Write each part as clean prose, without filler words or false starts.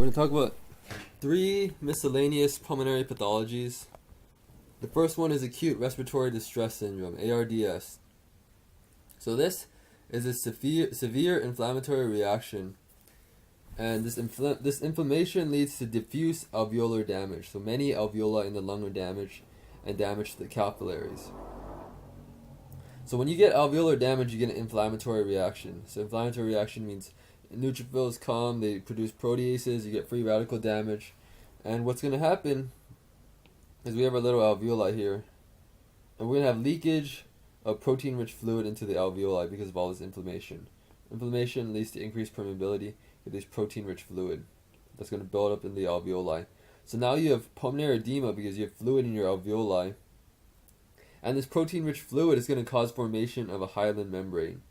We're going to talk about 3 miscellaneous pulmonary pathologies. The first one is acute respiratory distress syndrome, ARDS. So this is a severe inflammatory reaction, and this inflammation leads to diffuse alveolar damage. So many alveoli in the lung are damaged and damage to the capillaries. So when you get alveolar damage, you get an inflammatory reaction. So inflammatory reaction means neutrophils come, they produce proteases, you get free radical damage. And what's going to happen is we have our little alveoli here, and we're going to have leakage of protein-rich fluid into the alveoli because of all this inflammation. Inflammation leads to increased permeability with this protein-rich fluid that's going to build up in the alveoli. So now you have pulmonary edema because you have fluid in your alveoli, and this protein-rich fluid is going to cause formation of a hyaline membrane.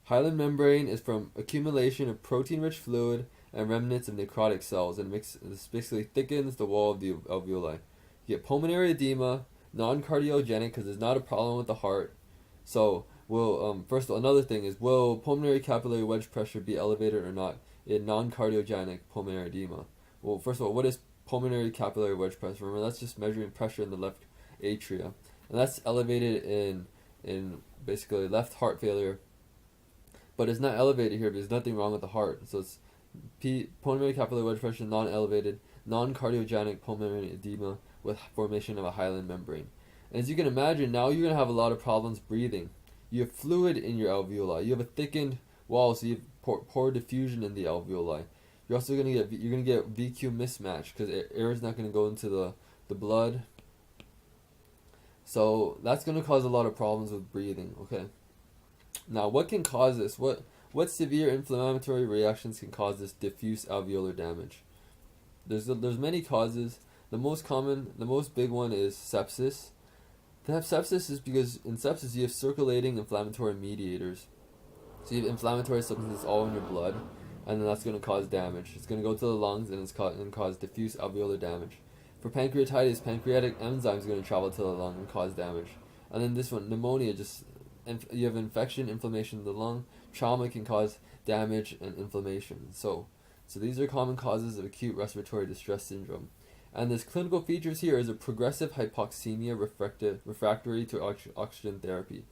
Hyaline membrane is from accumulation of protein-rich fluid and remnants of necrotic cells, and this basically thickens the wall of the alveoli. You get pulmonary edema, non-cardiogenic because there's not a problem with the heart. So, first of all, another thing is, will pulmonary capillary wedge pressure be elevated or not in non-cardiogenic pulmonary edema? Well, first of all, what is pulmonary capillary wedge pressure? Remember, that's just measuring pressure in the left atria, and that's elevated in basically left heart failure. But it's not elevated here because there's nothing wrong with the heart. So it's pulmonary capillary wedge pressure non-elevated, non-cardiogenic pulmonary edema with formation of a hyaline membrane. And as you can imagine, now you're going to have a lot of problems breathing. You have fluid in your alveoli. You have a thickened wall, so you have poor diffusion in the alveoli. You're also going to get VQ mismatch because air is not going to go into the blood. So that's going to cause a lot of problems with breathing. Okay. Now, what can cause this? What severe inflammatory reactions can cause this diffuse alveolar damage? There's many causes. The most common, the most big one is sepsis. To have sepsis is because in sepsis you have circulating inflammatory mediators. So you have inflammatory substances all in your blood, and then that's going to cause damage. It's going to go to the lungs and it's going to cause diffuse alveolar damage. For pancreatitis, pancreatic enzymes are going to travel to the lung and cause damage. And then this one, pneumonia, you have infection, inflammation in the lung. Trauma can cause damage and inflammation. So these are common causes of acute respiratory distress syndrome. And this clinical features here is a progressive hypoxemia refractory to oxygen therapy.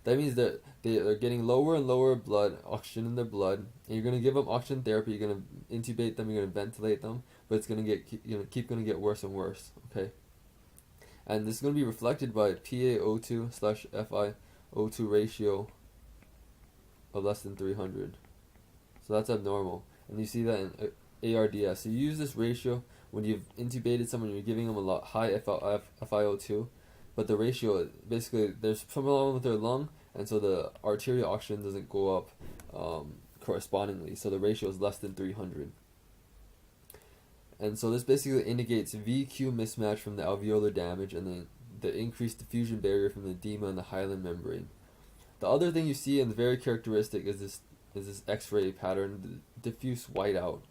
That means that they are getting lower and lower oxygen in their blood, and you're going to give them oxygen therapy. You're going to intubate them, you're going to ventilate them, but it's going to keep get worse and worse. Okay, and this is going to be reflected by PaO2/FiO2 ratio of less than 300. So that's abnormal, and you see that in ARDS. So you use this ratio when you've intubated someone, you're giving them a lot high FiO2, but the ratio, basically, there's some problem with their lung, and so the arterial oxygen doesn't go up correspondingly, so the ratio is less than 300. And so this basically indicates VQ mismatch from the alveolar damage and the increased diffusion barrier from the edema and the hyaline membrane. The other thing you see, and very characteristic, is this X-ray pattern, the diffuse whiteout.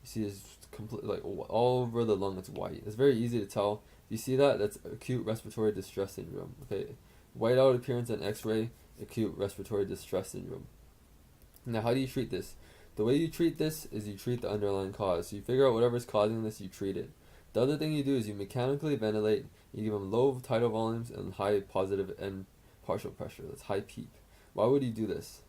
You see this complete, like all over the lung, it's white. It's very easy to tell. If you see that, that's acute respiratory distress syndrome. Okay, whiteout appearance on X-ray, acute respiratory distress syndrome. Now, how do you treat this? The way you treat this is you treat the underlying cause. So you figure out whatever's causing this, you treat it. The other thing you do is you mechanically ventilate. You give them low tidal volumes and high positive and partial pressure. That's high PEEP. Why would you do this?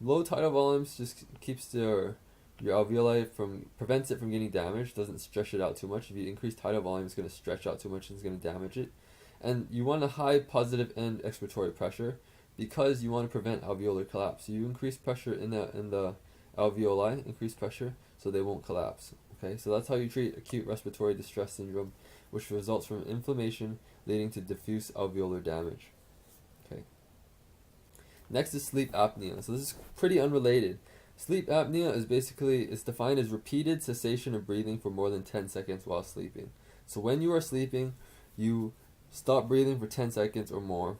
Low tidal volumes just keeps your alveoli prevents it from getting damaged, doesn't stretch it out too much. If you increase tidal volume, it's going to stretch out too much and it's going to damage it. And you want a high positive end expiratory pressure because you want to prevent alveolar collapse. So you increase pressure in the alveoli, increase pressure so they won't collapse. Okay, so that's how you treat acute respiratory distress syndrome, which results from inflammation leading to diffuse alveolar damage. Okay. Next is sleep apnea. So this is pretty unrelated. Sleep apnea is defined as repeated cessation of breathing for more than 10 seconds while sleeping. So when you are sleeping, you stop breathing for 10 seconds or more.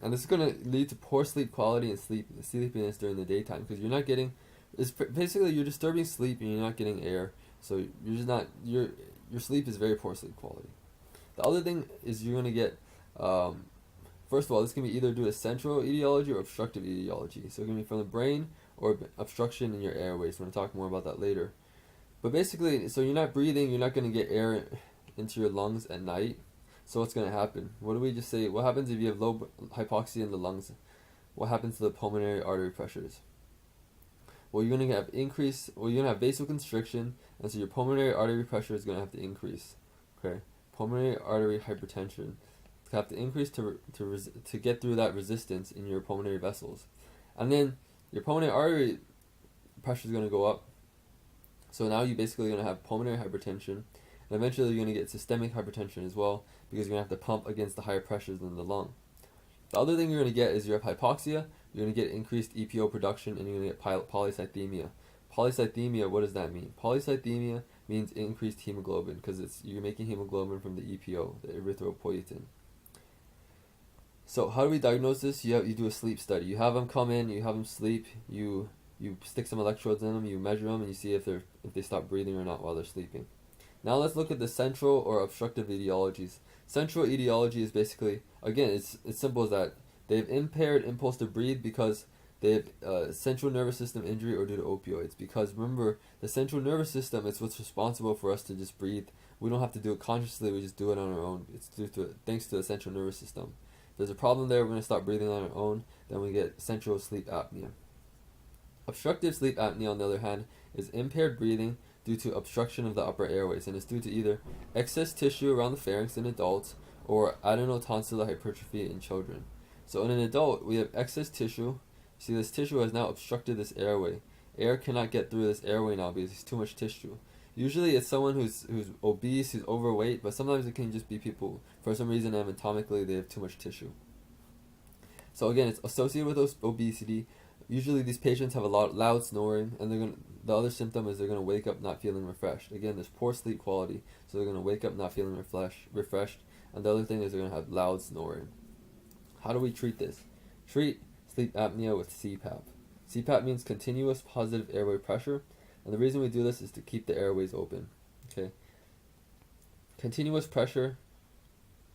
And this is going to lead to poor sleep quality and sleepiness during the daytime because you're disturbing sleep and you're not getting air. So your sleep is very poor sleep quality. The other thing is you're going to get first of all, this can be either due to central etiology or obstructive etiology. So it can be from the brain or obstruction in your airways. We're going to talk more about that later. But basically, so you're not breathing, you're not going to get air into your lungs at night. So what's going to happen? What do we just say? What happens if you have low hypoxia in the lungs? What happens to the pulmonary artery pressures? Well, you're going to have you're going to have vasoconstriction, and so your pulmonary artery pressure is going to have to increase. Okay? Pulmonary artery hypertension have to increase to get through that resistance in your pulmonary vessels. And then your pulmonary artery pressure is going to go up. So now you're basically going to have pulmonary hypertension, and eventually you're going to get systemic hypertension as well, because you're going to have to pump against the higher pressures in the lung. The other thing you're going to get is you have hypoxia, you're going to get increased EPO production, and you're going to get polycythemia. Polycythemia, what does that mean? Polycythemia means increased hemoglobin, because you're making hemoglobin from the EPO, the erythropoietin. So how do we diagnose this? You do a sleep study. You have them come in, you have them sleep, you stick some electrodes in them, you measure them, and you see if they stop breathing or not while they're sleeping. Now let's look at the central or obstructive etiologies. Central etiology is basically, again, it's simple as that. They have impaired impulse to breathe because they have central nervous system injury or due to opioids. Because remember, the central nervous system is what's responsible for us to just breathe. We don't have to do it consciously, we just do it on our own. It's thanks to the central nervous system. If there's a problem there, we're going to stop breathing on our own, then we get central sleep apnea. Obstructive sleep apnea, on the other hand, is impaired breathing due to obstruction of the upper airways, and it's due to either excess tissue around the pharynx in adults or adenotonsillar hypertrophy in children. So in an adult, we have excess tissue. See, this tissue has now obstructed this airway. Air cannot get through this airway now because there's too much tissue. Usually it's someone who's obese, who's overweight, but sometimes it can just be people, for some reason anatomically, they have too much tissue. So again, it's associated with obesity. Usually these patients have a loud snoring, and the other symptom is they're going to wake up not feeling refreshed. Again, there's poor sleep quality, so they're going to wake up not feeling refreshed. And the other thing is they're going to have loud snoring. How do we treat this? Treat sleep apnea with CPAP. CPAP means continuous positive airway pressure, and the reason we do this is to keep the airways open. Okay. Continuous pressure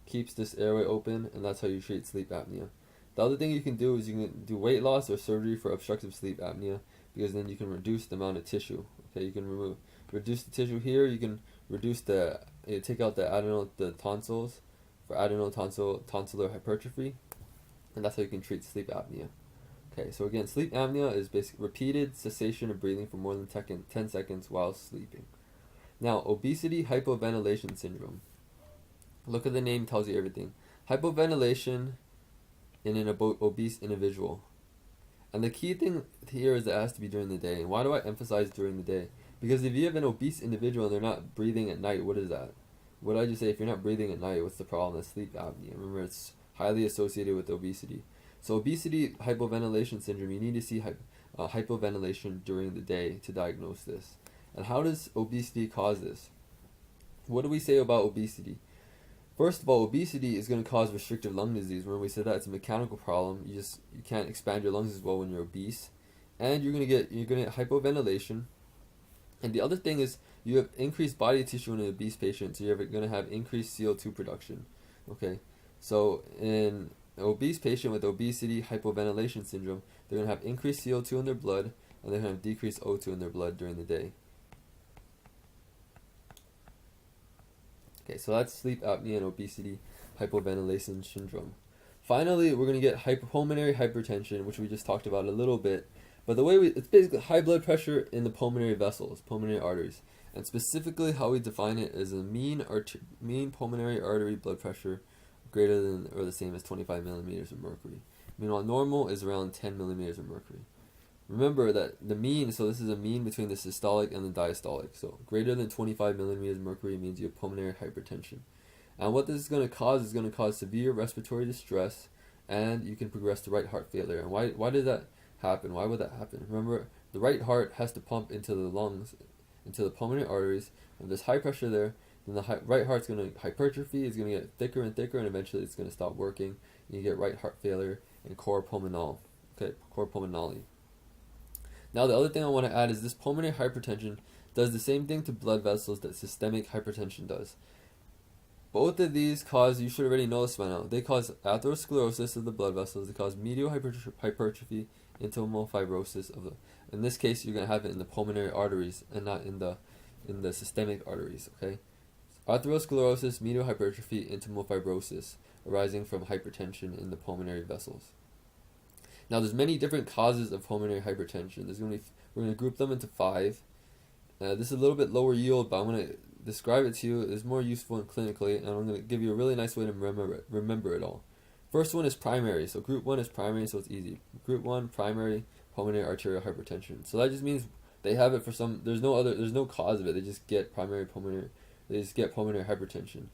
keeps this airway open, and that's how you treat sleep apnea. The other thing you can do is you can do weight loss or surgery for obstructive sleep apnea, because then you can reduce the amount of tissue. Okay, you can reduce the tissue here. You can reduce take out the tonsils for adenotonsillar hypertrophy, and that's how you can treat sleep apnea. Okay, so again, sleep apnea is basically repeated cessation of breathing for more than 10 seconds while sleeping. Now, obesity hypoventilation syndrome. Look at the name, tells you everything. Hypoventilation in an obese individual. And the key thing here is that it has to be during the day. And why do I emphasize during the day? Because if you have an obese individual and they're not breathing at night, what is that? What did I just say? If you're not breathing at night, what's the problem? That's sleep apnea. Remember, it's highly associated with obesity. So obesity hypoventilation syndrome, you need to see hypoventilation during the day to diagnose this. And how does obesity cause this? What do we say about obesity? First of all, obesity is going to cause restrictive lung disease. Remember, we said that it's a mechanical problem. You can't expand your lungs as well when you're obese, and you're going to get hypoventilation. And the other thing is you have increased body tissue in an obese patient, so you're going to have increased CO2 production. Okay, so in an obese patient with obesity hypoventilation syndrome, they're going to have increased CO2 in their blood, and they're going to have decreased O2 in their blood during the day. Okay, so that's sleep apnea and obesity hypoventilation syndrome. Finally, we're going to get pulmonary hypertension, which we just talked about a little bit. But it's basically high blood pressure in the pulmonary vessels, pulmonary arteries. And specifically how we define it is a mean pulmonary artery blood pressure greater than or the same as 25 millimeters of mercury. Meanwhile, normal is around 10 millimeters of mercury. Remember that the mean, so this is a mean between the systolic and the diastolic. So greater than 25 millimeters of mercury means you have pulmonary hypertension. And what this is going to cause severe respiratory distress, and you can progress to right heart failure. And why did that happen? Why would that happen? Remember, the right heart has to pump into the lungs, into the pulmonary arteries. If there's high pressure there, then the right heart's going to hypertrophy, is going to get thicker and thicker, and eventually it's going to stop working. And you get right heart failure and cor pulmonale. Okay, cor pulmonale. Now the other thing I want to add is this pulmonary hypertension does the same thing to blood vessels that systemic hypertension does. Both of these cause, you should already know this by now, they cause atherosclerosis of the blood vessels, they cause medial hypertrophy, intimal fibrosis in this case you're going to have it in the pulmonary arteries and not in the in the systemic arteries, okay? Atherosclerosis, medial hypertrophy, intimal fibrosis, arising from hypertension in the pulmonary vessels. Now, there's many different causes of pulmonary hypertension. We're going to group them into 5. This is a little bit lower yield, but I'm going to describe it to you. It's more useful and clinically, and I'm going to give you a really nice way to remember it all. First one is primary. So group 1 is primary, so it's easy. Group 1, primary pulmonary arterial hypertension. So that just means they have it for there's no cause of it. They just get pulmonary hypertension.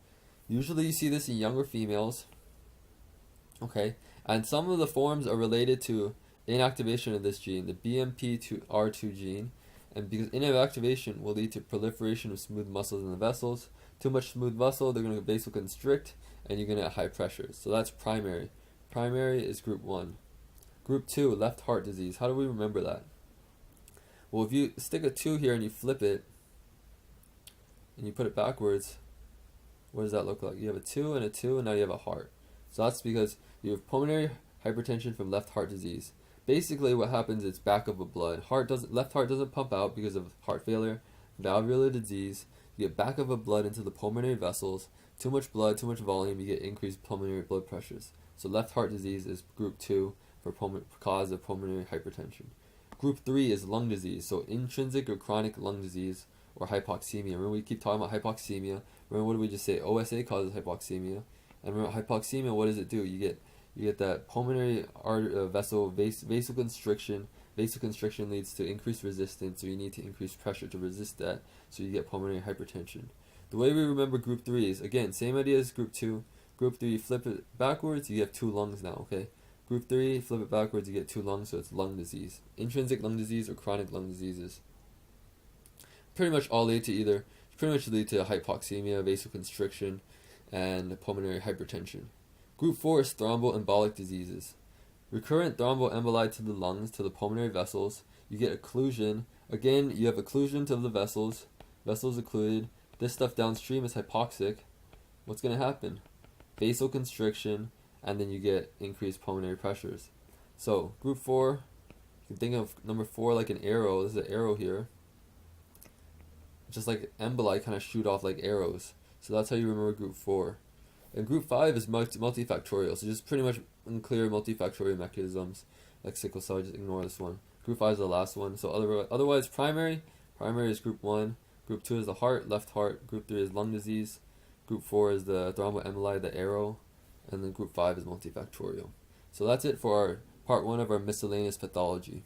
Usually you see this in younger females. Okay, and some of the forms are related to inactivation of this gene, the BMP2R2 gene, and because inactivation will lead to proliferation of smooth muscles in the vessels. Too much smooth muscle, they're going to vasoconstrict, and you're going to have high pressures. So that's primary. Primary is group 1. Group 2, left heart disease. How do we remember that? Well, if you stick a 2 here and you flip it, and you put it backwards, what does that look like? You have a 2 and a 2, and now you have a heart. So that's because you have pulmonary hypertension from left heart disease. Basically, what happens is backup of blood. Left heart doesn't pump out because of heart failure, valvular disease. You get backup of blood into the pulmonary vessels. Too much blood, too much volume, you get increased pulmonary blood pressures. So left heart disease is group 2 for cause of pulmonary hypertension. Group 3 is lung disease, so intrinsic or chronic lung disease or hypoxemia. Remember, we keep talking about hypoxemia. Remember, what did we just say? OSA causes hypoxemia. And remember, hypoxemia, what does it do? You get that pulmonary vasoconstriction. Vasoconstriction leads to increased resistance, so you need to increase pressure to resist that, so you get pulmonary hypertension. The way we remember group 3 is, again, same idea as group 2. Group 3, flip it backwards, you have 2 lungs now, okay? Group 3, flip it backwards, you get 2 lungs, so it's lung disease. Intrinsic lung disease or chronic lung diseases pretty much all lead to hypoxemia, vasoconstriction, and pulmonary hypertension. Group 4 is thromboembolic diseases. Recurrent thromboemboli to the lungs, to the pulmonary vessels. You get occlusion. Again, you have occlusion to the vessels occluded. This stuff downstream is hypoxic. What's going to happen? Vasoconstriction, and then you get increased pulmonary pressures. So, group 4, you can think of number 4 like an arrow. There's an arrow here. Just like emboli kind of shoot off like arrows. So that's how you remember group 4. And group 5 is multifactorial. So just pretty much unclear multifactorial mechanisms like sickle cell. Just ignore this one. Group 5 is the last one. So otherwise primary is group 1. Group 2 is the heart, left heart. Group 3 is lung disease. Group 4 is the thromboemboli, the arrow. And then group 5 is multifactorial. So that's it for our part 1 of our miscellaneous pathology.